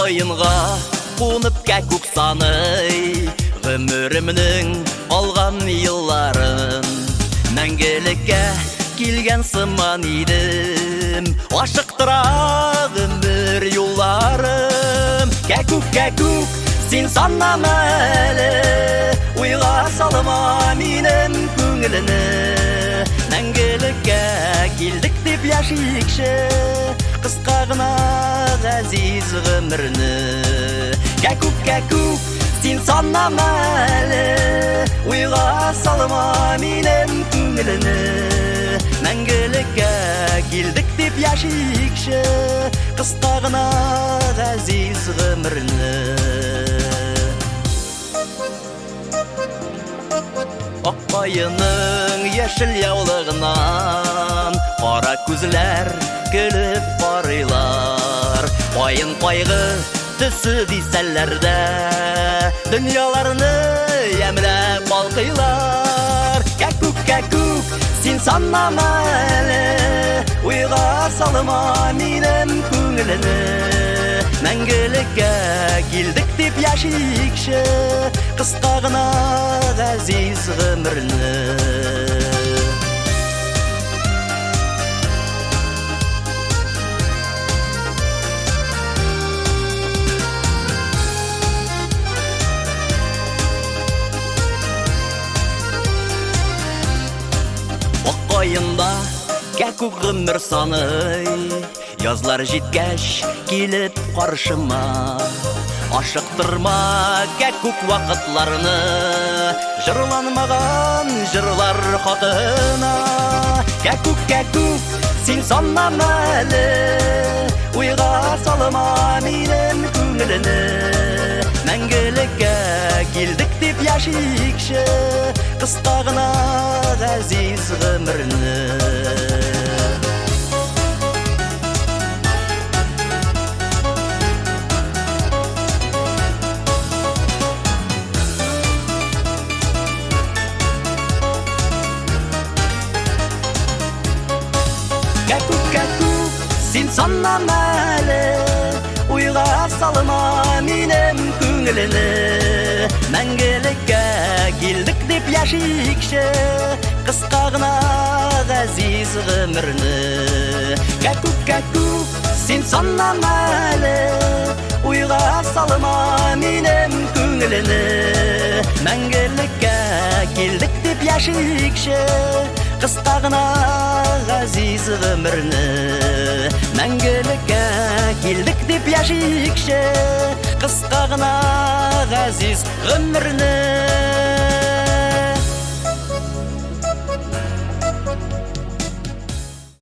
Oyынға қонып кәкүк саный, ғүмірімнің алған йылларын, мәңгілікке келген сыман едім, ашықтыра ғүмір юлларым. Кәкүк, кәкүк, сен саннама әлі, ойға салыма менің көңіліні, мәңгілікке келдік деп яшикші, қысқа ғына ғазиз ғұмырны. Кәкүк, кәкүк, сен саннама әлі, ойға салыма менің көңіліні, мәңгілікке келдік деп яшикші, қысқа ғына ғазиз ғұмырны. Аққайының ешіл яулығынан қара көзлер күліп барылар. Пайын-пайғы түсі дейсәлләрдә дүнияларны әміләп балқилар. Кәкүк, кәкүк, сен саннама әлі, ойға салыма менің көңіліні, мәңгілікке келдік деп яшикші, қысқа ғына ғазиз ғұмырны. Ойында кәкүк ғұмыр саный, язлар жеткәш келіп қаршыма. Ашықтырма кәкүк вақытларыны, жырланмаған жырлар хақына. Кәкүк, кәкүк, сен саннама әлі, ойға салыма менің көңіліні, мәңгілікке келдік деп яшикші, қысқа ғына ғазиз ғұмырны. Кәкүк, кәкүк, сен саннама әлі, ойға салыма менің көңіліні, мәңгілікке келдік деп яшикші, қысқа ғына ғазиз ғұмырны. Кәкүк, кәкүк, сен саннама әлі, ойға салыма менің көңіліні, мәңгілікке келдік деп яшикші, қысқа ғына ғазиз ғұмырны, мәңгілікке келдік деп яшикші, қысқа ғына ғазиз ғұмырны.